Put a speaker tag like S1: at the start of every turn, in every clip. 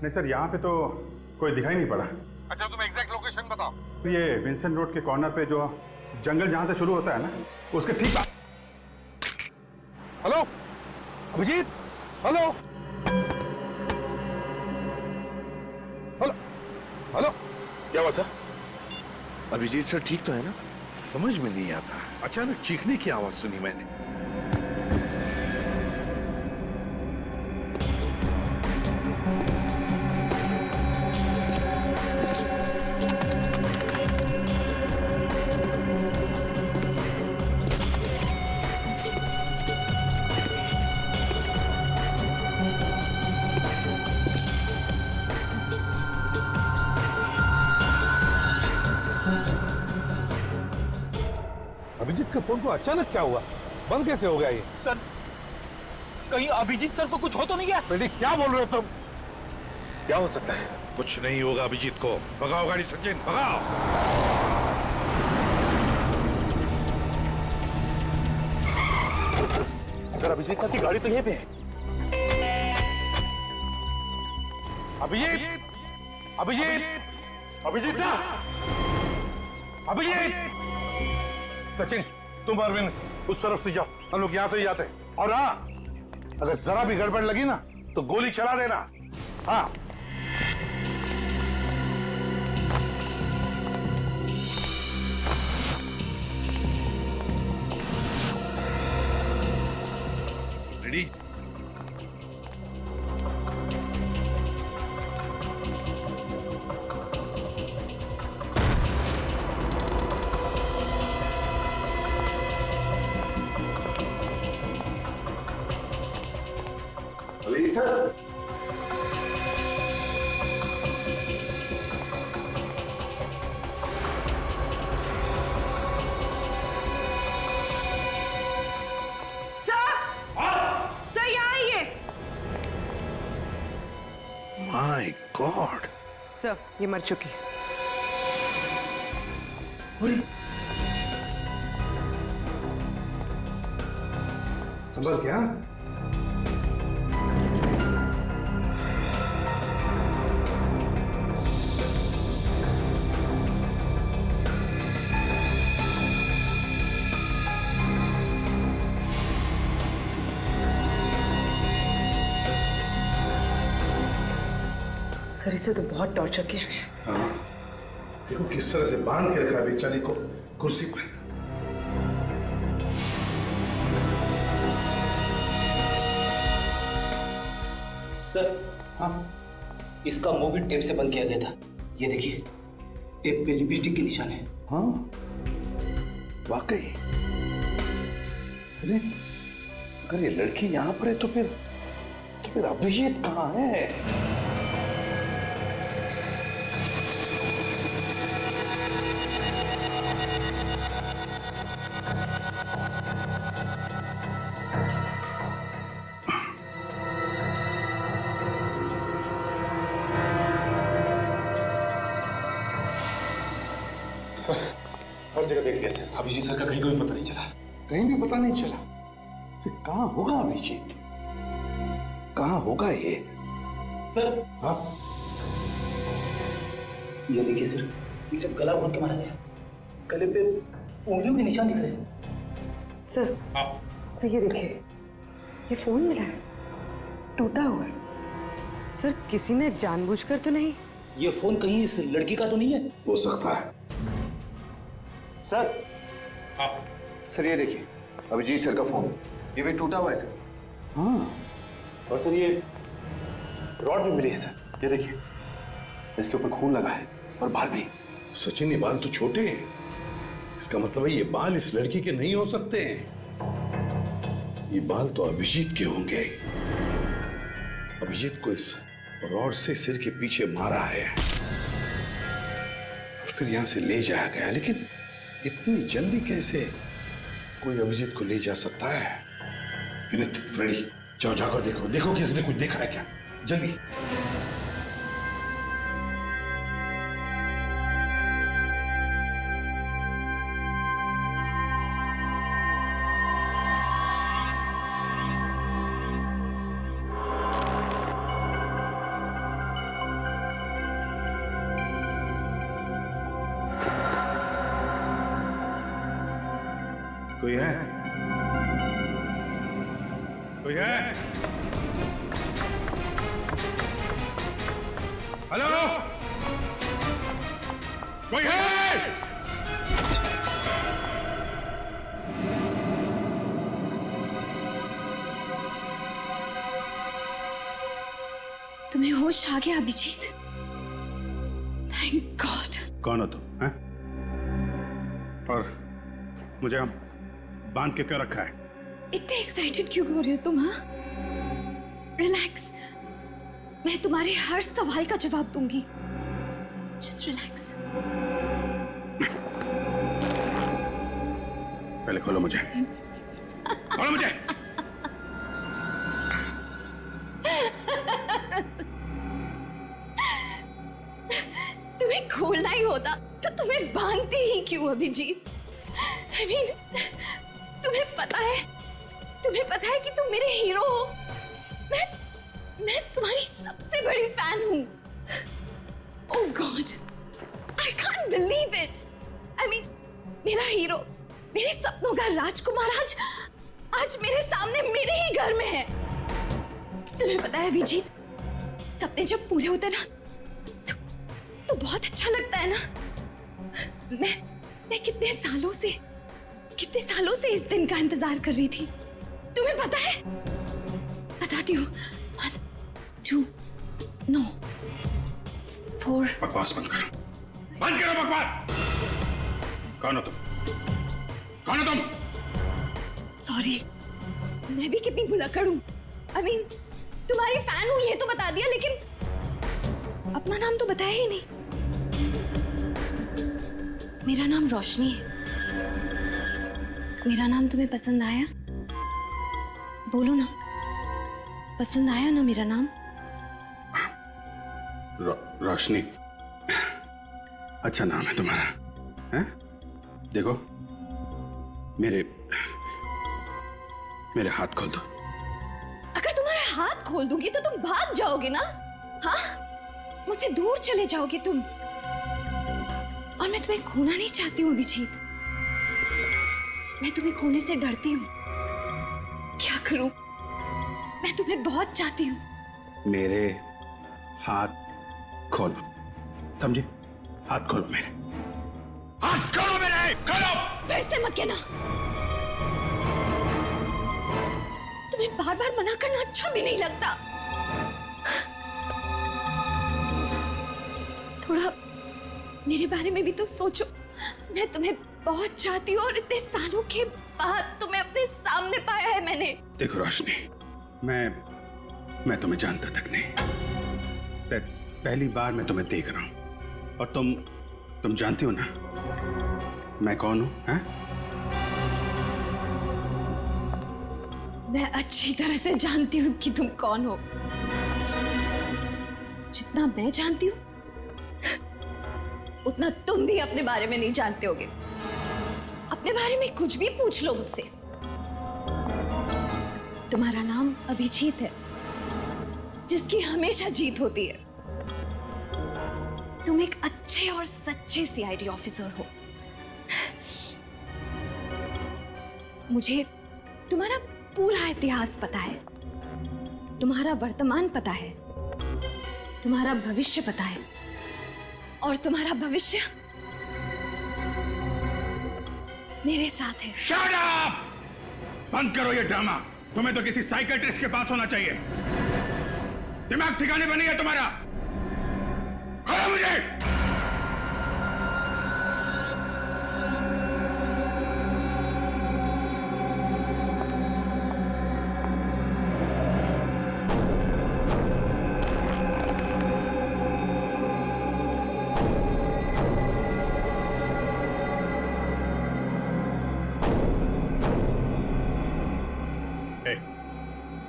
S1: नहीं सर, यहाँ पे तो कोई दिखाई नहीं पड़ा।
S2: अच्छा, तुम एग्जैक्ट लोकेशन बताओ।
S1: तो ये विंसेंट रोड के कॉर्नर पे जो जंगल जहाँ से शुरू होता है ना, उसके ठीक।
S2: Hello Abhijit, hello hello hello. क्या हुआ सर?
S3: अभिजीत सर ठीक तो है ना? समझ में नहीं आता, अचानक चीखने की आवाज सुनी मैंने।
S2: अभिजीत के फोन को अचानक क्या हुआ? बंद कैसे हो गया ये?
S4: सर, कहीं अभिजीत सर को कुछ हो तो नहीं गया?
S2: बेटी क्या बोल रहे हो तुम? क्या हो सकता है?
S3: कुछ नहीं होगा अभिजीत को। भगाओ गाड़ी सचिन, भगाओ।
S2: अगर अभिजीत सर की गाड़ी तो यहीं पे है। अभिजीत, अभिजीत, अभिजीत सर, अभिजीत। सचिन, तुम अरविंद उस तरफ से जाओ, हम लोग यहां से ही जाते हैं। और हाँ, अगर जरा भी गड़बड़ लगी ना तो गोली चला देना। हाँ।
S3: रेडी?
S2: सर,
S5: सर यहाँ आइए।
S3: माय गॉड,
S5: सर ये मर चुकी।
S2: संभल क्या?
S5: सर इसे तो बहुत टॉर्चर किया गया।
S6: हाँ, देखो किस तरह से बांध के रखा बेचारी को कुर्सी पर।
S4: सर,
S6: हाँ,
S4: इसका मुंह भी टेप से बंद किया गया था। ये देखिए, टेप पे लिपस्टिक के निशान है।
S6: हाँ, वाकई। अरे अगर ये लड़की यहाँ पर है तो फिर अभिजीत कहाँ है?
S2: हर जगह देख लिया सर, अभिजीत सर का कहीं कोई पता नहीं चला।
S6: कहीं भी पता नहीं चला। फिर कहाँ होगा अभिजीत? कहाँ होगा ये?
S4: सर,
S6: हाँ,
S4: ये देखिए सर, इसे गला घोट के मारा गया। गले पे उंगलियों के निशान दिख रहे हैं।
S5: सर, सर ये देखिए, ये फोन मिला है, टूटा हुआ है। सर किसी ने जानबूझकर तो नहीं?
S4: ये फोन कहीं इस लड़की का तो नहीं है?
S6: हो सकता है।
S2: सर,
S6: सर ये देखिए, अभिजीत सर का फोन, ये भी टूटा हुआ है सर।
S2: हाँ, और सर ये रॉड भी मिली है सर, ये देखिए, इसके ऊपर खून लगा है और बाल भी।
S6: सचिन, ये बाल तो छोटे हैं, इसका मतलब है ये बाल इस लड़की के नहीं हो सकते हैं। ये बाल तो अभिजीत के होंगे। अभिजीत को इस रॉड से सिर के पीछे मारा है और फिर यहां से ले जाया गया। लेकिन इतनी जल्दी कैसे कोई अभिजीत को ले जा सकता है? विनीत, फ्रेडी, जाओ जाकर देखो, देखो किसी ने कुछ देखा है क्या, जल्दी।
S1: कोई है? कोई है? हेलो? कोई है?
S7: तुम्हें होश आ गया अभिजीत? Thank God.
S1: कौन हो तुम? हैं? और मुझे हम बांध के क्यों रखा है?
S7: इतने एक्साइटेड क्यों हो रहे हो तुम? हाँ, रिलैक्स, मैं तुम्हारे हर सवाल का जवाब दूंगी। Just relax.
S1: पहले खोलो मुझे। खोलो मुझे।
S7: तुम्हें खोलना ही होता तो तुम्हें बांधती ही क्यों अभिजीत? I mean, तुम्हें पता है कि तुम मेरे हीरो हो। मैं तुम्हारी सबसे बड़ी फैन हूँ। Oh God, I can't believe it. I mean, मेरा हीरो, मेरे सपनों का राजकुमार आज मेरे सामने मेरे ही घर में है। तुम्हें पता है अभिजीत, सपने जब पूरे होते हैं ना तो बहुत अच्छा लगता है ना। मैं कितने सालों से इस दिन का इंतजार कर रही थी। तुम्हें पता है? बताती हूँ। 1, 2, no, 4।
S1: बकवास बंद करो। बंद करो बकवास। कौन हो तुम? कौन हो तुम?
S7: सॉरी, मैं भी कितनी भुलक्कड़ हूँ। I mean, तुम्हारी फैन हूँ ये तो बता दिया, लेकिन अपना नाम तो बताया ही नहीं। मेरा नाम रोशनी है। मेरा नाम तुम्हें पसंद आया? बोलो ना, पसंद आया ना मेरा नाम?
S1: रोशनी, अच्छा नाम है तुम्हारा। हैं? देखो, मेरे हाथ खोल दो।
S7: अगर तुम्हारे हाथ खोल दूंगी तो तुम भाग जाओगे ना? हाँ, मुझसे दूर चले जाओगे तुम। और मैं तुम्हें खोना नहीं चाहती हूँ अभिजीत। मैं तुम्हें खोने से डरती हूँ। क्या करूं? मैं तुम्हें बहुत चाहती हूँ।
S1: मेरे हाथ खोलो, समझे? हाथ खोलो मेरे। हाथ खोलो मेरे! खोलो!
S7: फिर से मत कहना। तुम्हें बार बार मना करना अच्छा भी नहीं लगता। थोड़ा मेरे बारे में भी तो सोचो। मैं तुम्हें बहुत चाहती हूँ और इतने सालों के बाद तुम्हें अपने सामने पाया है मैंने।
S1: देखो रोशनी, मैं तुम्हें जानता तक नहीं। पहली बार मैं तुम्हें देख रहा हूं और तुम जानती हो ना मैं कौन हूं? हैं?
S7: मैं अच्छी तरह से जानती हूँ कि तुम कौन हो। जितना मैं जानती हूँ उतना तुम भी अपने बारे में नहीं जानते होगे। अपने बारे में कुछ भी पूछ लो मुझसे। तुम्हारा नाम अभिजीत है, जिसकी हमेशा जीत होती है। तुम एक अच्छे और सच्चे सीआईडी ऑफिसर हो। मुझे तुम्हारा पूरा इतिहास पता है, तुम्हारा वर्तमान पता है, तुम्हारा भविष्य पता है, और तुम्हारा भविष्य मेरे साथ है।
S1: Shut up! बंद करो ये ड्रामा। तुम्हें तो किसी साइकियाट्रिस्ट के पास होना चाहिए। दिमाग ठिकाने पर नहीं है तुम्हारा। खोलो मुझे।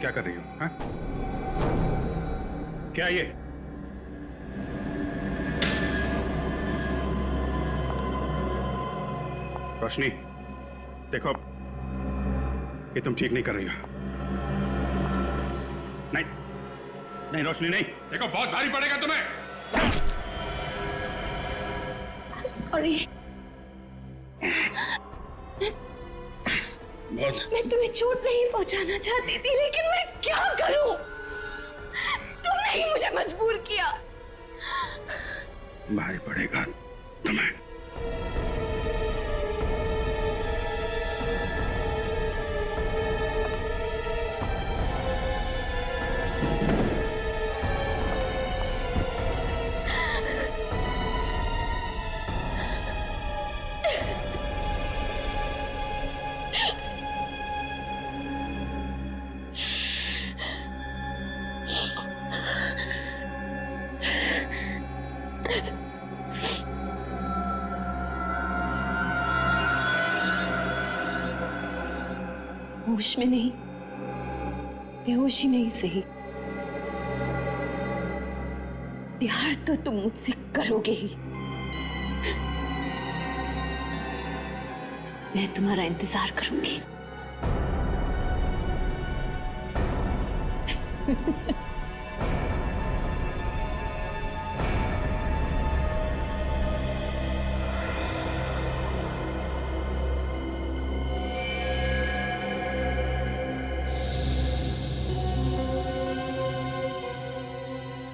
S1: क्या कर रही हो? हाँ? क्या ये? रोशनी, देखो, ये तुम ठीक नहीं कर रही हो। नहीं, नहीं रोशनी नहीं। देखो बहुत भारी पड़ेगा तुम्हें।
S7: सॉरी। चोट नहीं पहुंचाना चाहती थी, लेकिन मैं क्या करूं? तुमने ही मुझे मजबूर किया।
S1: भारी पड़ेगा तुम्हें।
S7: होश में नहीं, बेहोशी में ही सही, प्यार तो तुम मुझसे करोगे ही। मैं तुम्हारा इंतजार करूंगी।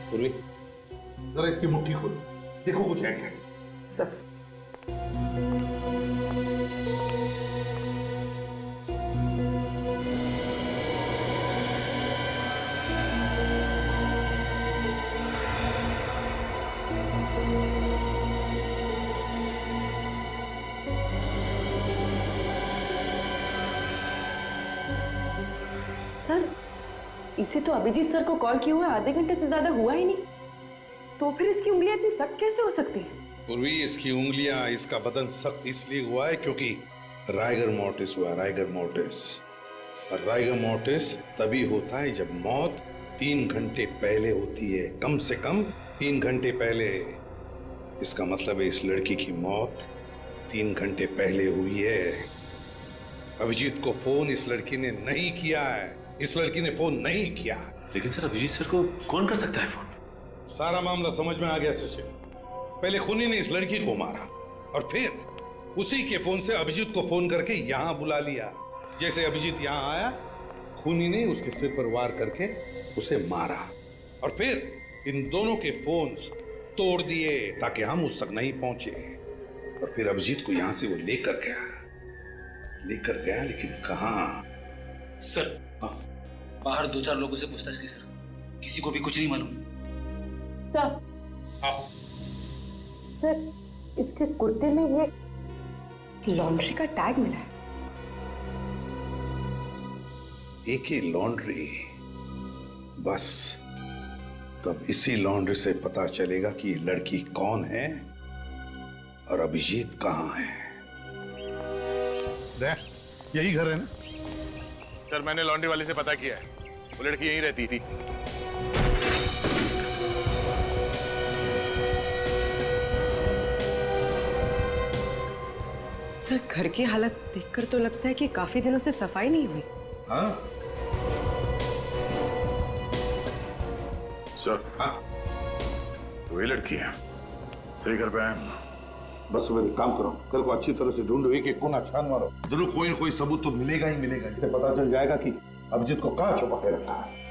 S6: पूर्वी, जरा इसकी मुट्ठी खोलो, देखो कुछ है क्या।
S5: सर सर, इसे तो अभिजीत सर को कॉल किए हुए आधे घंटे से ज्यादा हुआ ही नहीं, तो फिर इसकी उंगलियां इतनी सख्त कैसे हो सकती है?
S6: पूर्वी, इसकी उंगलियां, इसका बदन सख्त इसलिए हुआ है क्योंकि राइगर मोर्टिस हुआ, राइगर मोर्टिस। और राइगर मोर्टिस तभी होता है जब मौत 3 घंटे पहले होती है, कम से कम 3 घंटे पहले। इसका मतलब है इस लड़की की मौत 3 घंटे पहले हुई है। अभिजीत को फोन इस लड़की ने नहीं किया है, इस लड़की ने फोन नहीं किया।
S8: लेकिन सर, अभिजीत सर को कौन कर सकता है फोन?
S6: सारा मामला समझ में आ गया सचिन। पहले खूनी ने इस लड़की को मारा और फिर उसी के फोन से अभिजीत को फोन करके यहां बुला लिया। जैसे अभिजीत यहां आया, खूनी ने उसके सिर पर वार करके उसे मारा और फिर इन दोनों के फोन्स तोड़ दिए ताकि हम उस तक नहीं पहुंचे। और फिर अभिजीत को यहां से वो लेकर गया, लेकिन कहां?
S4: सर, बाहर 2-4 लोगों से पूछताछ की सर, किसी को भी कुछ नहीं मालूम।
S5: सर, सर, इसके कुर्ते में ये लॉन्ड्री का टैग मिला है।
S6: एक ही लॉन्ड्री? बस तब इसी लॉन्ड्री से पता चलेगा कि ये लड़की कौन है और अभिजीत कहां है।
S2: यही घर है ना? सर, मैंने लॉन्ड्री वाले से पता किया है, वो लड़की यहीं रहती थी।
S5: सर, घर की हालत देखकर तो लगता है कि काफी दिनों से सफाई नहीं हुई।
S6: हाँ?
S2: सर,
S6: हाँ?
S2: वही लड़की है, सही घर पे आए।
S3: बस तुम एक काम करो, कल को अच्छी तरह से ढूंढो, एक कोना छान मारो, जरूर कोई ना कोई सबूत तो मिलेगा ही मिलेगा, जिससे पता चल जाएगा कि अभिजीत को कहां छुपा के रखा है।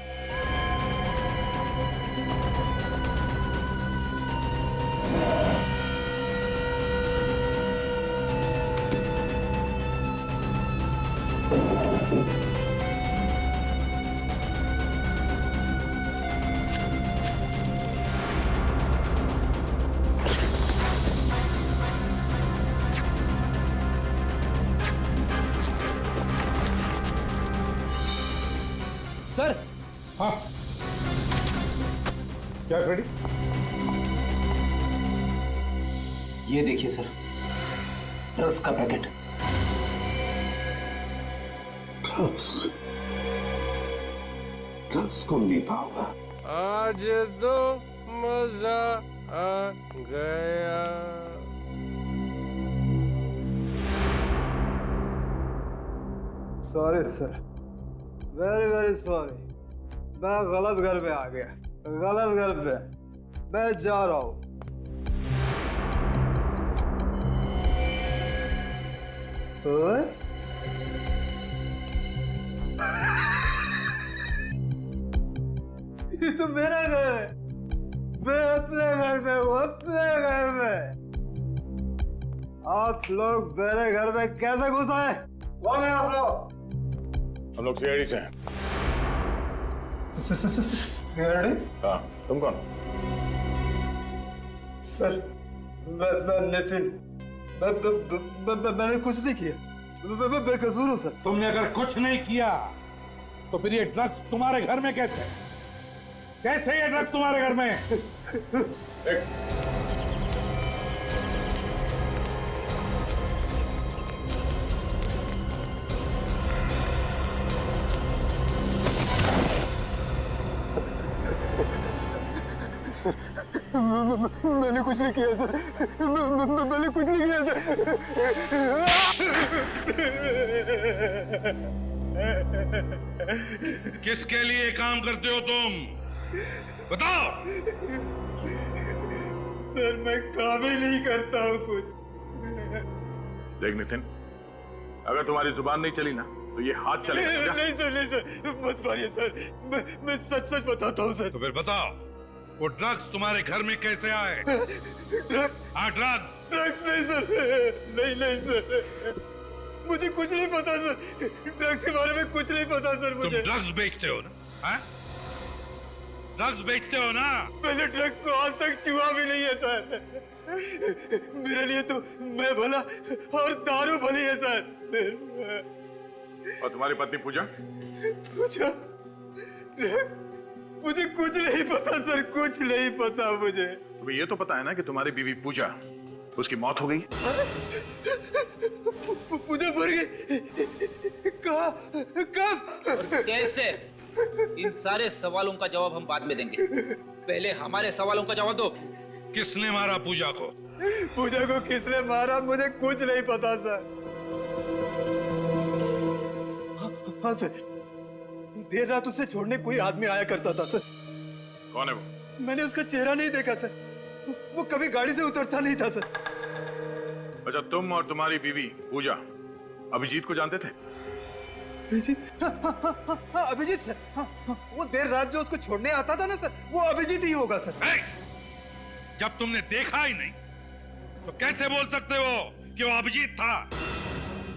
S4: सर,
S3: हाँ, क्या फ्रेडी?
S4: ये देखिए सर, ड्रग्स का पैकेट।
S3: ड्रग्स कौन देता होगा?
S9: आज तो मजा आ गया। Sorry sir, very very sorry, मैं गलत घर पे आ गया, गलत घर पे। मैं जा रहा हूँ। ये तो मेरा घर है, मैं अपने घर में हूँ, अपने घर में। आप लोग मेरे घर में कैसे घुस आए? कौन है आप लोग?
S2: हम लोग सीआईडी से हैं।
S9: सीआईडी?
S2: हाँ, तुम कौन?
S9: सर, मैं नितिन, मैंने कुछ नहीं किया, मैं बेकसूर हूँ सर।
S2: तुमने अगर कुछ नहीं किया तो फिर ये ड्रग्स तुम्हारे घर में कैसे? कैसे ये ड्रग्स तुम्हारे घर में?
S9: मैंने कुछ नहीं किया सर, मैंने कुछ नहीं किया सर।
S6: किसके लिए काम करते हो तुम? बताओ।
S9: सर मैं काम ही नहीं करता हूँ कुछ।
S2: देख नितिन, अगर तुम्हारी जुबान नहीं चली ना तो ये हाथ चलेगा।
S9: नहीं सर, मत मारिए सर, मैं सच सच बताता हूँ सर।
S6: तो फिर बताओ, वो ड्रग्स तुम्हारे घर में कैसे आए?
S9: ड्रग्स?
S6: हाँ, ड्रग्स।
S9: ड्रग्स नहीं सर, नहीं सर, मुझे कुछ नहीं पता सर, ड्रग्स के बारे में कुछ नहीं पता सर मुझे।
S6: तुम ड्रग्स बेचते हो ना? हाँ? ड्रग्स बेचते हो ना?
S9: मैंने ड्रग्स को आज तक छुआ भी नहीं है सर। मेरे लिए तो मैं भला और दारू भली है सर।
S2: और तुम्हारी पत्नी पूजा?
S9: पूजा? ड्रग्स? मुझे कुछ नहीं पता सर, कुछ नहीं पता मुझे।
S2: तुम्हें ये तो पता है ना कि तुम्हारी बीवी पूजा, उसकी मौत हो गई?
S9: पूजा मर गई? कब?
S4: कैसे? इन सारे सवालों का जवाब हम बाद में देंगे, पहले हमारे सवालों का जवाब दो।
S6: किसने मारा पूजा को?
S9: पूजा को किसने मारा मुझे कुछ नहीं पता सर। हाँ सर, देर रात उसे छोड़ने कोई आदमी आया करता था सर।
S2: कौन है वो?
S9: मैंने उसका चेहरा नहीं देखा सर, वो कभी गाड़ी से उतरता नहीं था सर।
S2: अच्छा, तुम और तुम्हारी बीवी पूजा अभिजीत को जानते थे?
S9: अभिजीत? हाँ, अभिजीत सर, वो देर रात जो उसको छोड़ने आता था ना सर, वो अभिजीत ही होगा सर।
S6: जब तुमने देखा ही नहीं तो कैसे बोल सकते हो कि वो अभिजीत था?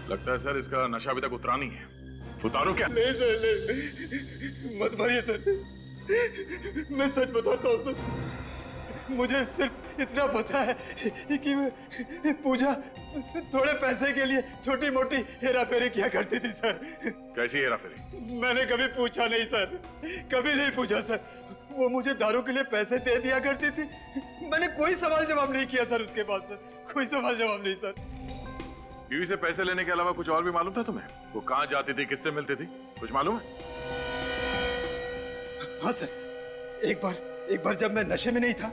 S2: लगता है सर इसका नशा अभी तक उतरा नहीं है। उतारो क्या?
S9: नहीं सर, नहीं, मत मारिए सर, मैं सच बताता हूँ सर। मुझे सिर्फ इतना पता है कि पूजा थोड़े पैसे के लिए छोटी मोटी हेरा फेरी किया करती थी सर।
S2: कैसी हेरा फेरी?
S9: मैंने कभी पूछा नहीं सर, कभी नहीं पूछा सर। वो मुझे दारू के लिए पैसे दे दिया करती थी, मैंने कोई सवाल जवाब नहीं किया सर उसके बाद सर, कोई सवाल जवाब नहीं सर।
S2: बीवी से पैसे लेने के अलावा कुछ और भी मालूम था तुम्हें? वो कहाँ जाती थी, किससे मिलती थी, कुछ मालूम है?
S9: हाँ सर, एक बार जब मैं नशे में नहीं था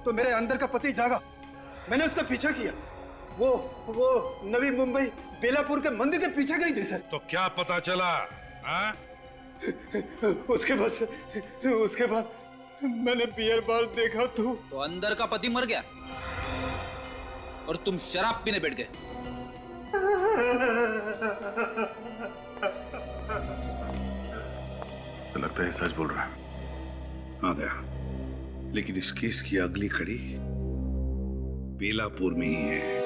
S9: तो मेरे अंदर का पति जागा, मैंने उसका पीछा किया। वो नवी मुंबई बेलापुर के मंदिर के पीछे गई थी सर।
S6: तो क्या पता चला? हाँ?
S9: उसके बाद मैंने बियर बार देखा तो
S4: अंदर का पति मर गया और तुम शराब पीने बैठ गए।
S2: तो लगता है सच बोल रहा है।
S6: हाँ दया, लेकिन इस केस की अगली कड़ी बेलापुर में ही है।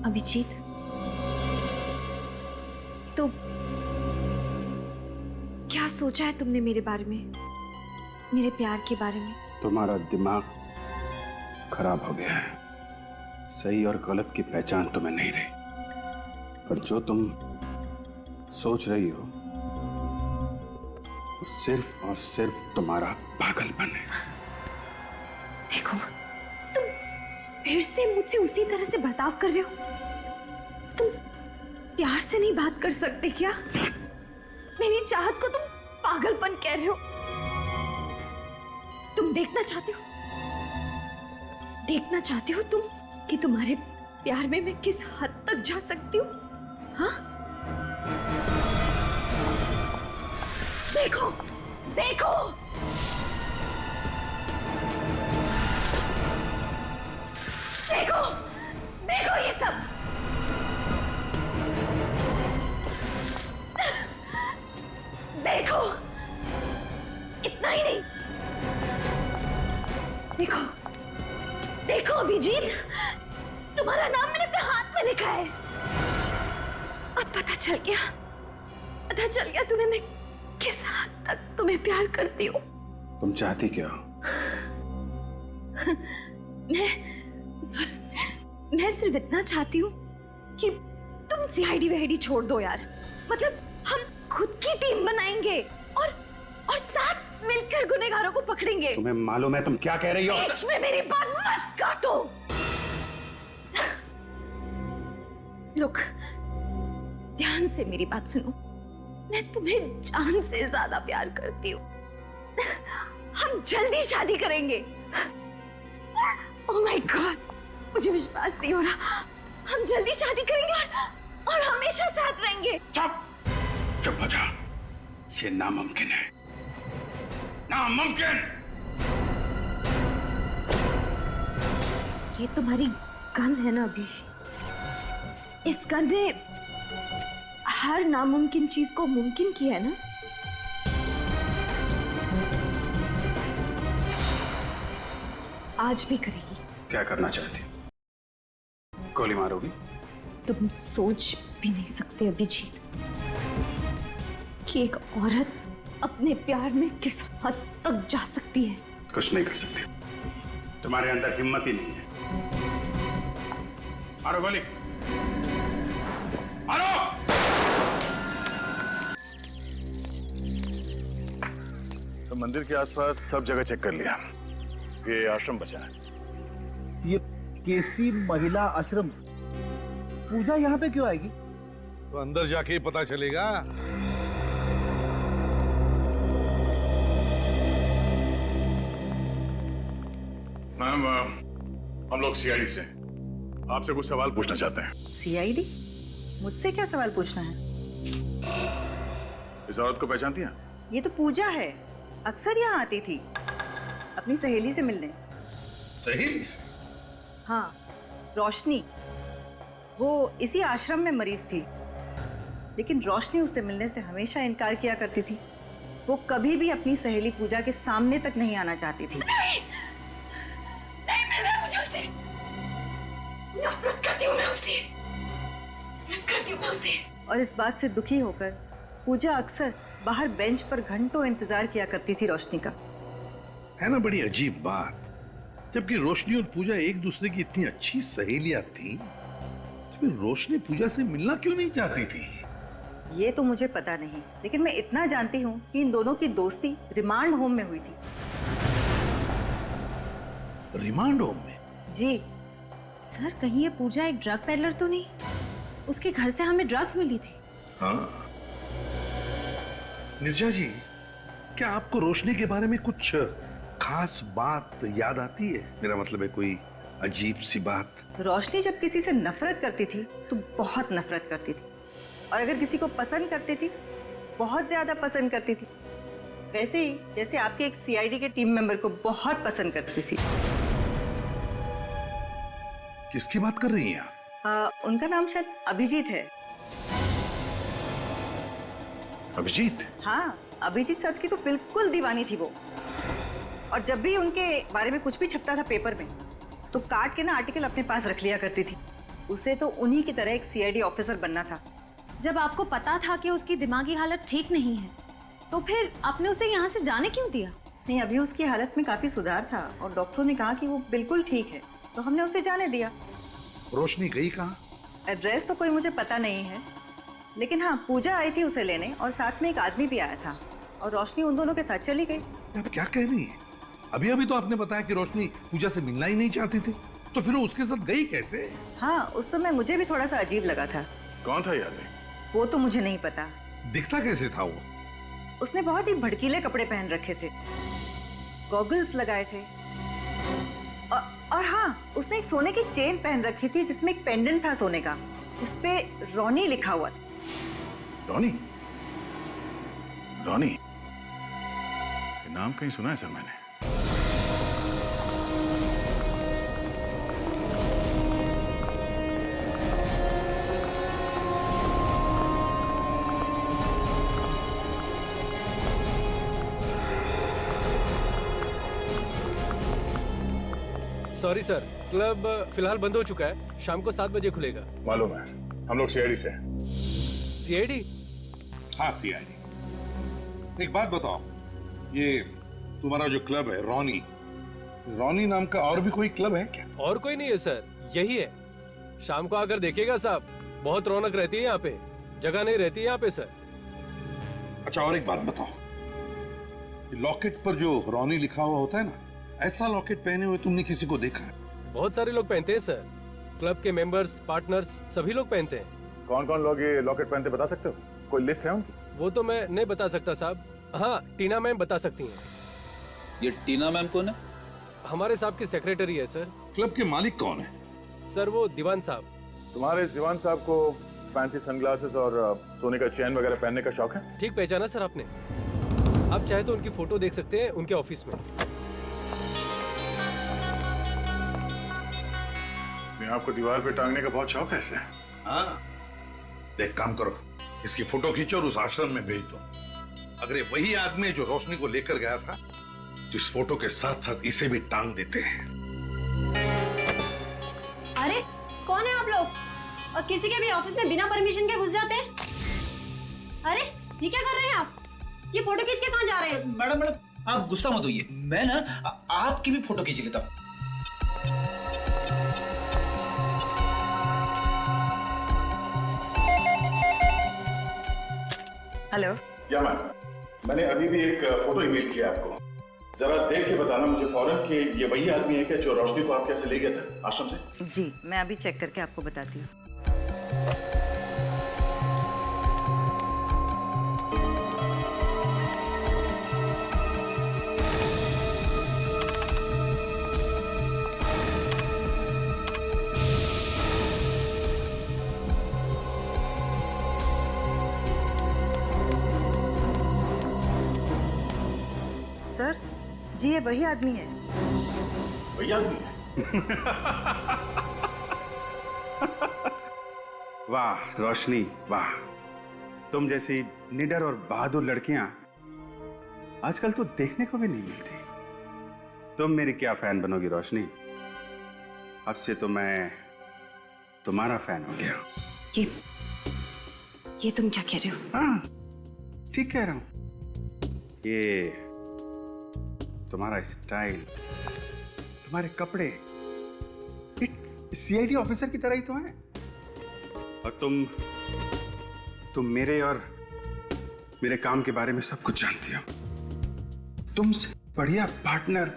S7: अभिजीत, तो क्या सोचा है तुमने मेरे बारे में, मेरे प्यार के बारे में?
S1: तुम्हारा दिमाग खराब हो गया है, सही और गलत की पहचान तुम्हें नहीं रही। और जो तुम सोच रही हो सिर्फ और सिर्फ तुम्हारा पागलपन है।
S7: देखो, तुम फिर से मुझसे उसी तरह से बर्ताव कर रहे हो। तुम प्यार से नहीं बात कर सकते क्या? मेरी चाहत को तुम पागलपन कह रहे हो। तुम देखना चाहते हो तुम कि तुम्हारे प्यार में मैं किस हद तक जा सकती हूँ? हाँ, देखो देखो, देखो देखो ये सब। देखो, इतना ही नहीं, देखो देखो अभिजीत, तुम्हारा नाम मैंने अपने हाथ में लिखा है। अब पता चल गया तुम्हें मैं किस हद तक तुम्हें प्यार करती हूँ।
S1: तुम चाहती क्या हो?
S7: मैं सिर्फ इतना चाहती हूँ कि तुम सीआईडी वाईडी छोड़ दो यार। मतलब हम खुद की टीम बनाएंगे और साथ मिलकर गुनहगारों को पकड़ेंगे।
S1: तुम्हें मालूम है तुम क्या कह रही हो?
S7: बीच में मेरी बात मत काटो। लुक, ध्यान से मेरी बात सुनो। मैं तुम्हें जान से ज्यादा प्यार करती हूँ। हम जल्दी शादी करेंगे। ओह माय गॉड, मुझे विश्वास नहीं हो रहा। हम जल्दी शादी करेंगे और हमेशा साथ रहेंगे।
S1: चुप हो जा, ये नामुमकिन है, नामुमकिन।
S7: ये तुम्हारी गन है ना अभिषेक? इस गन ने हर नामुमकिन चीज को मुमकिन किया है ना? आज भी करेगी।
S1: क्या करना चाहती हो? गोली मारोगी?
S7: तुम सोच भी नहीं सकते अभिजीत कि एक औरत अपने प्यार में किस हद तक जा सकती है।
S1: कुछ नहीं कर सकती, तुम्हारे अंदर हिम्मत ही नहीं है। मारो गोली, मारो।
S2: तो मंदिर के आसपास सब जगह चेक कर लिया, ये आश्रम बचा है।
S10: ये केसी महिला आश्रम, पूजा यहाँ पे क्यों आएगी?
S6: तो अंदर जाके ही पता चलेगा।
S2: मैम, हम लोग सीआईडी से आपसे कुछ सवाल पूछना चाहते हैं।
S11: सीआईडी? मुझसे क्या सवाल पूछना है?
S2: इस औरत को पहचानती हैं?
S11: ये तो पूजा है, अक्सर यहाँ आती थी अपनी सहेली से मिलने।
S6: सहेली से?
S11: हाँ, रोशनी। वो इसी आश्रम में मरीज थी, लेकिन रोशनी उससे मिलने से हमेशा इनकार किया करती थी। वो कभी भी अपनी सहेली पूजा के सामने तक नहीं आना चाहती थी।
S7: नहीं मिलना है मुझे उससे। नफरत करती हूँ मैं उससे।
S11: और इस बात से दुखी होकर पूजा अक्सर बाहर बेंच पर घंटों इंतजार किया करती थी रोशनी का।
S6: है ना बड़ी अजीब बात, जबकि रोशनी और पूजा एक दूसरे की इतनी अच्छी सहेलियां थी, तो फिर रोशनी पूजा से मिलना क्यों नहीं चाहती थी?
S11: ये तो मुझे पता नहीं, लेकिन मैं इतना जानती हूँ कि इन दोनों की दोस्ती रिमांड होम में हुई थी।
S6: रिमांड होम में?
S11: जी।
S7: सर, कहीं ये पूजा एक ड्रग पेडलर तो नहीं? उसके घर से हमें ड्रग्स मिली थी।
S6: हाँ। निर्जा जी, क्या आपको रोशनी के बारे में कुछ खास बात याद आती है? मेरा मतलब है कोई अजीब सी बात।
S11: रोशनी जब किसी से नफरत करती थी तो बहुत नफरत करती थी, और अगर किसी को पसंद करती थी, बहुत ज्यादा पसंद करती थी। वैसे ही जैसे आपके एक सीआईडी के टीम मेंबर को बहुत पसंद करती थी।
S6: किसकी बात कर रही हैं आप?
S11: उनका नाम शायद अभिजीत है।
S2: अभिजीत?
S11: हाँ, अभिजीत सर की तो बिल्कुल दीवानी थी वो। और जब भी उनके बारे में कुछ भी छपता था पेपर में, तो काट के ना आर्टिकल अपने पास रख लिया करती थी। उसे तो उन्हीं की तरह एक सीआईडी ऑफिसर बनना था।
S7: जब आपको पता था कि उसकी दिमागी हालत ठीक नहीं है, तो फिर आपने उसे यहाँ से जाने क्यों दिया?
S11: नहीं, अभी उसकी हालत में काफी सुधार था और डॉक्टरों ने कहा कि वो बिल्कुल ठीक है, तो हमने उसे जाने दिया।
S6: रोशनी गई कहाँ?
S11: एड्रेस तो कोई मुझे पता नहीं है, लेकिन हाँ, पूजा आई थी उसे लेने और साथ में एक आदमी भी आया था। और रोशनी उन दोनों के साथ चली गई।
S3: अब क्या कह रही है? अभी अभी तो आपने बताया कि रोशनी पूजा से मिलना ही नहीं चाहती थी, तो फिर वो उसके साथ गई कैसे?
S11: हाँ, उस समय मुझे भी थोड़ा सा अजीब लगा था।
S2: कौन था यार?
S11: वो तो मुझे नहीं पता।
S3: दिखता कैसे था वो?
S11: उसने बहुत ही भड़कीले कपड़े पहन रखे थे, गॉगल्स लगाए थे, और हाँ, उसने एक सोने की चेन पहन रखी थी जिसमें एक पेंडेंट था सोने का, जिसपे रॉनी लिखा हुआ था।
S2: रॉनी? रॉनी? ये नाम कहीं सुना है सर मैंने।
S12: सॉरी सर, क्लब फिलहाल बंद हो चुका है। शाम को 7 बजे खुलेगा।
S2: मालूम है, हम लोग सीआईडी से।
S12: सीआईडी?
S6: हाँ सीआईडी। एक बात बताओ, ये तुम्हारा जो क्लब है रॉनी, रॉनी नाम का और भी कोई क्लब है क्या?
S12: और कोई नहीं है सर, यही है। शाम को आकर देखिएगा साहब, बहुत रौनक रहती है यहाँ पे, जगह नहीं रहती है यहाँ पे सर।
S6: अच्छा और एक बात बताओ, लॉकेट पर जो रॉनी लिखा हुआ होता है ना, ऐसा लॉकेट पहने हुए तुमने किसी को देखा है?
S12: बहुत सारे लोग पहनते हैं सर, क्लब के मेंबर्स, पार्टनर्स सभी लोग पहनते हैं।
S2: कौन कौन लोग ये लॉकेट पहनते बता सकते हो? कोई लिस्ट है उनकी?
S12: वो तो मैं नहीं बता सकता साहब। हाँ, टीना मैम बता सकती हैं।
S8: ये टीना मैम कौन है?
S12: हमारे साहब की सेक्रेटरी है सर।
S6: क्लब के मालिक कौन है?
S12: सर वो दीवान साहब।
S2: तुम्हारे इस दीवान साहब को फैंसी सनग्लासेस और सोने का चेन वगैरह पहनने का शौक है?
S12: ठीक पहचाना सर आपने। आप चाहे तो उनकी फोटो देख सकते हैं उनके ऑफिस में।
S2: आपको दीवार पे टांगने का बहुत शौक है ऐसे?
S6: हाँ, देख काम करो, इसकी फोटो खींचो और उस आश्रम में भेज दो। अगर ये वही आदमी जो रोशनी को लेकर गया था, तो इस फोटो के साथ साथ इसे भी टांग देते हैं।
S7: अरे कौन है आप लोग? और किसी के भी ऑफिस में बिना परमिशन के घुस जाते हैं? अरे ये क्या कर रहे हैं आप? ये फोटो खींच के कहाँ जा रहे हैं?
S4: मैडम आप गुस्सा मत होइए, मैं ना आपकी भी फोटो खींच लेता हूँ।
S11: हेलो।
S2: या मैम, मैंने अभी भी एक फोटो ईमेल किया आपको, जरा देख के बताना मुझे फौरन कि ये वही आदमी है क्या जो रोशनी को आपके यहाँ से ले गया था आश्रम से?
S11: जी, मैं अभी चेक करके आपको बताती हूँ। सर जी, ये वही आदमी है।
S2: वही आदमी है?
S1: वाह रोशनी वाह, तुम जैसी निडर और बहादुर लड़कियां आजकल तो देखने को भी नहीं मिलती। तुम मेरी क्या फैन बनोगी रोशनी, अब से तो मैं तुम्हारा फैन हो गया।
S7: ये तुम क्या कह रहे हो?
S1: हाँ ठीक कह रहा हूं। ये तुम्हारा स्टाइल, तुम्हारे कपड़े एक सीआईडी ऑफिसर की तरह ही तो है। और तुम मेरे और मेरे काम के बारे में सब कुछ जानती हो। तुमसे बढ़िया पार्टनर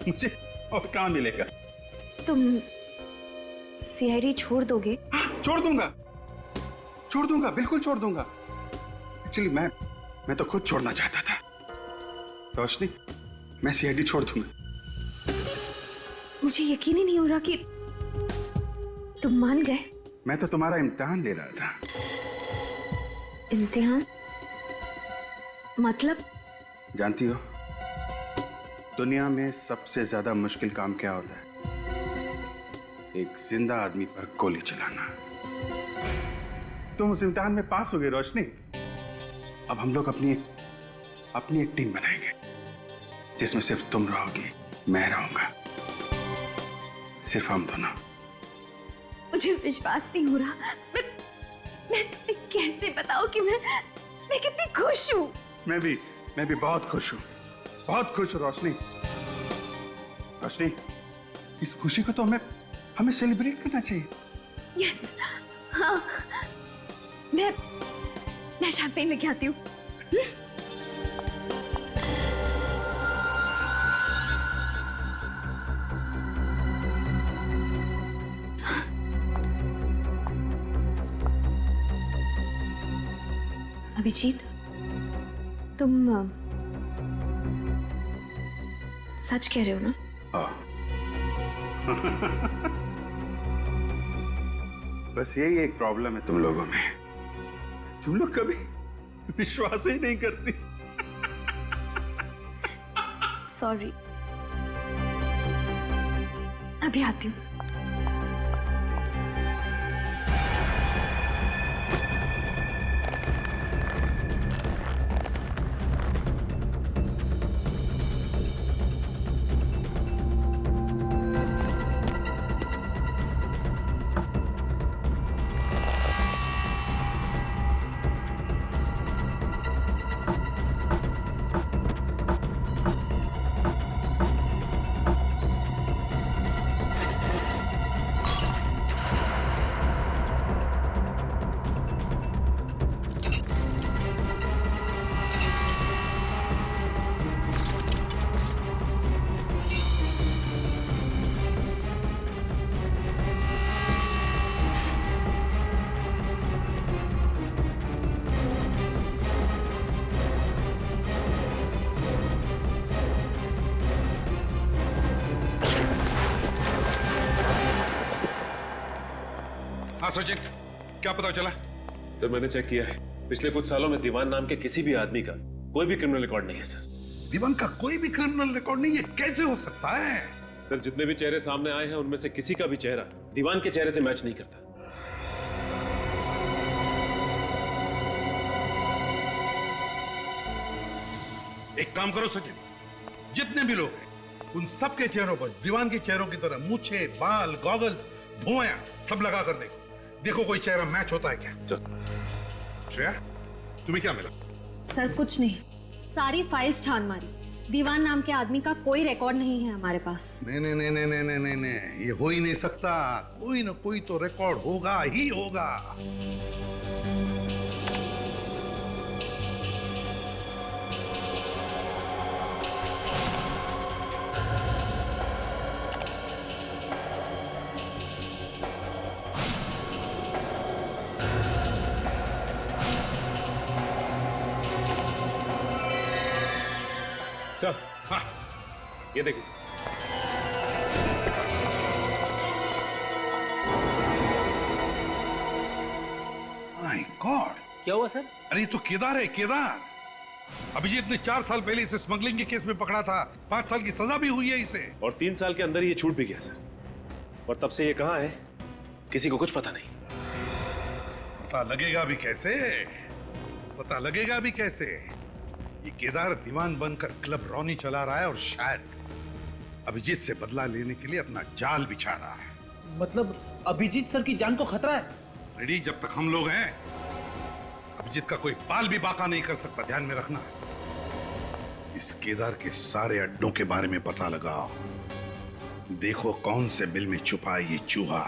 S1: मुझे और कहाँ मिलेगा?
S7: तुम सीआईडी छोड़ दोगे?
S1: हाँ, छोड़ दूंगा, बिल्कुल छोड़ दूंगा। एक्चुअली मैं तो खुद छोड़ना चाहता था रोशनी, मैं सीआईडी छोड़ दूंगा।
S7: मुझे यकीन ही नहीं हो रहा कि तुम मान गए।
S1: मैं तो तुम्हारा इम्तिहान ले रहा था।
S7: इम्तिहान? मतलब?
S1: जानती हो दुनिया में सबसे ज्यादा मुश्किल काम क्या होता है? एक जिंदा आदमी पर गोली चलाना। तुम उस इम्तिहान में पास हो गए रोशनी। अब हम लोग अपनी एक टीम बनाएंगे जिसमें सिर्फ तुम रहोगी, मैं रहूंगा, सिर्फ हम दोनों।
S7: मुझे विश्वास नहीं हो रहा। मैं तुम्हें कैसे बताऊं कि मैं कितनी खुश हूं।
S1: मैं भी बहुत खुश हूं, बहुत खुश हूं रोशनी। इस खुशी को तो हमें सेलिब्रेट करना चाहिए।
S7: यस, हाँ, मैं शैंपेन लेके आती हूँ। अभिजीत, तुम सच कह रहे हो ना?
S1: बस यही एक प्रॉब्लम है तुम लोगों में, तुम लोग कभी विश्वास ही नहीं करती।
S7: सॉरी, अभी आती हूँ।
S6: हाँ सचिन, क्या पता चला?
S12: सर मैंने चेक किया है, पिछले कुछ सालों में दीवान नाम के किसी भी आदमी का कोई भी क्रिमिनल रिकॉर्ड नहीं है सर।
S6: दीवान का कोई भी क्रिमिनल रिकॉर्ड नहीं है? कैसे हो सकता है?
S12: सर जितने भी चेहरे सामने आए हैं उनमें से किसी का भी चेहरा दीवान के चेहरे से मैच नहीं करता।
S6: एक काम करो सचिन, जितने भी लोग हैं उन सबके चेहरों पर दीवान के चेहरों की तरह मूछे, बाल, गॉगल्स, भुआं सब लगा कर देखो। देखो कोई चेहरा मैच होता है क्या? श्रेया, तुम्हें क्या मिला?
S7: सर कुछ नहीं, सारी फाइल्स छान मारी, दीवान नाम के आदमी का कोई रिकॉर्ड नहीं है हमारे पास।
S6: नहीं नहीं नहीं नहीं नहीं नहीं नहीं, ये हो ही नहीं सकता। कोई ना कोई तो रिकॉर्ड होगा ही होगा।
S12: सर हाँ, ये देखिए सर।
S6: माय गॉड,
S10: क्या हुआ सर?
S6: अरे ये तो केदार है, केदार। अभिजीत ने 4 साल पहले इसे स्मगलिंग के केस में पकड़ा था। 5 साल की सजा भी हुई है इसे।
S12: और 3 साल के अंदर ये छूट भी गया सर। और तब से ये कहाँ है किसी को कुछ पता नहीं।
S6: पता लगेगा भी कैसे? पता लगेगा भी कैसे? ये केदार दीवान बनकर क्लब रॉनी चला रहा है और शायद अभिजीत से बदला लेने के लिए अपना जाल बिछा रहा है।
S10: मतलब अभिजीत सर की जान को खतरा है?
S6: रेडी, जब तक हम लोग हैं अभिजीत का कोई बाल भी बाका नहीं कर सकता। ध्यान में रखना। इस केदार के सारे अड्डों के बारे में पता लगाओ। देखो कौन से बिल में छुपा है ये चूहा।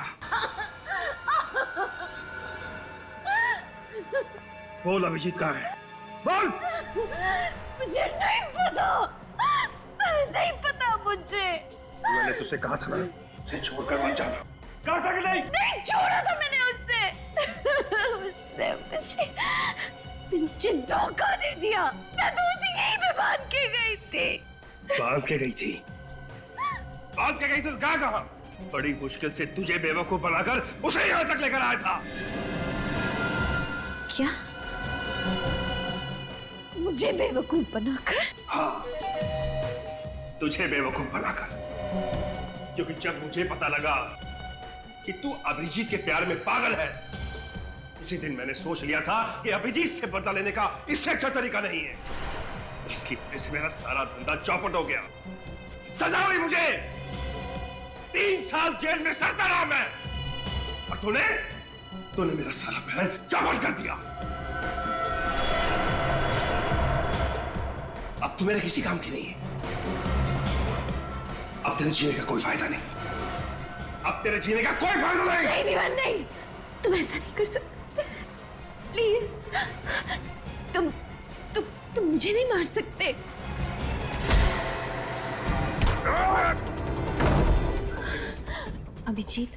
S6: बोल अभिजीत कहाँ है? बोल।
S7: मुझे नहीं पता, नहीं पता मुझे।
S6: मैंने तुझसे कहा था ना, उसे छोड़कर मत जाना। कहा था कि नहीं?
S7: नहीं छोड़ा था मैंने उससे। उसने मुझे धोखा दे दिया। मैं तो उसे यहीं पे बांध के गई थी।
S6: बांध के गई थी? बांध के गई तो कहा? बड़ी मुश्किल से तुझे बेवकूफ बनाकर उसे यहाँ तक लेकर आया था।
S7: क्या? मुझे बेवकूफ बनाकर?
S6: हाँ, तुझे बेवकूफ बनाकर। क्योंकि जब मुझे पता लगा कि तू अभिजीत के प्यार में पागल है, उसी दिन मैंने सोच लिया था कि अभिजीत से बदला लेने का इससे अच्छा तरीका नहीं है। इसकी वजह से मेरा सारा धंधा चौपट हो गया। सजा हुई मुझे 3 साल जेल में सड़ता रहा मैं। और तूने मेरा सारा प्लान चौपट कर दिया। अब तू मेरे किसी काम की नहीं है। अब तेरे जीने का कोई फायदा नहीं। अब तेरे जीने का कोई फायदा नहीं।
S7: नहीं दीवान, नहीं, तुम ऐसा नहीं कर सकते। प्लीज, तुम मुझे नहीं मार सकते। अभिजीत,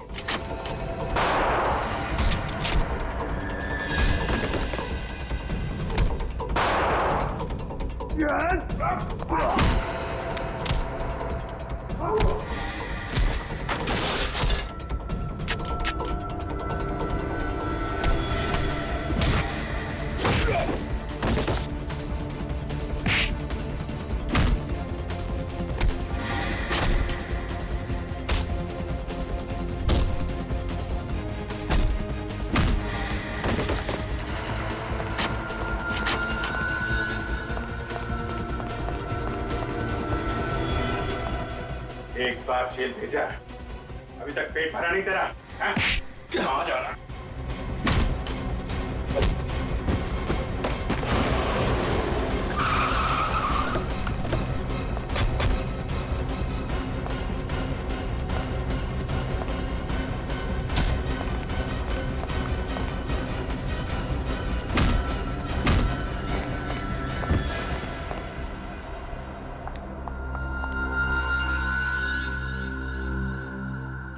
S1: एक बार जेल भेजा, अभी तक पेट भरा नहीं तेरा? हाँ? कहाँ जा रहा?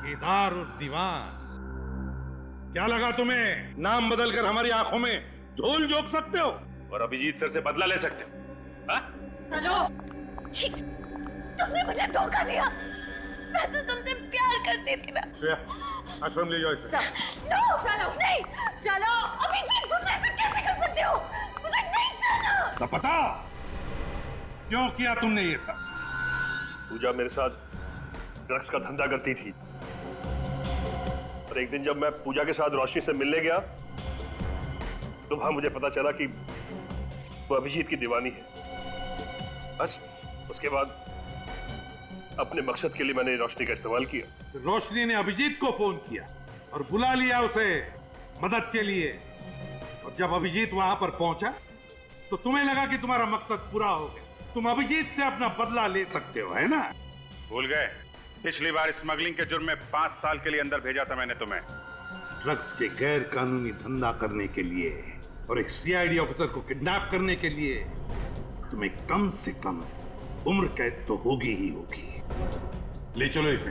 S2: केदार उस दीवान, क्या लगा तुम्हें नाम बदलकर हमारी आंखों में धूल झोंक सकते हो
S1: और अभिजीत सर से बदला ले सकते हो? हाँ?
S7: हेलो छी, तुमने मुझे धोखा दिया। मैं तो तुमसे प्यार करती थी ना।
S2: श्रेया, आश्रम ले जाओ इसे।
S7: नो, चलो नहीं, चलो अभिजीत, तुम ऐसे कैसे कर सकते हो? मुझे नहीं जाना।
S2: तो पता क्यों किया तुमने ये सब?
S13: पूजा मेरे साथ ड्रग्स का धंधा करती थी और एक दिन जब मैं पूजा के साथ रोशनी से मिलने गया तो वहां मुझे पता चला कि वो अभिजीत की दीवानी है। बस उसके बाद अपने मकसद के लिए मैंने रोशनी का इस्तेमाल किया।
S2: रोशनी ने अभिजीत को फोन किया और बुला लिया उसे मदद के लिए, और जब अभिजीत वहां पर पहुंचा तो तुम्हें लगा कि तुम्हारा मकसद पूरा हो गया, तुम अभिजीत से अपना बदला ले सकते हो, है ना?
S1: भूल गए? पिछली बार स्मगलिंग के जुर्म में 5 साल के लिए अंदर भेजा था मैंने तुम्हें।
S2: ड्रग्स के गैर कानूनी धंधा करने के लिए और एक सीआईडी ऑफिसर को किडनैप करने के लिए तुम्हें कम से कम उम्र कैद तो होगी ही होगी। ले चलो इसे।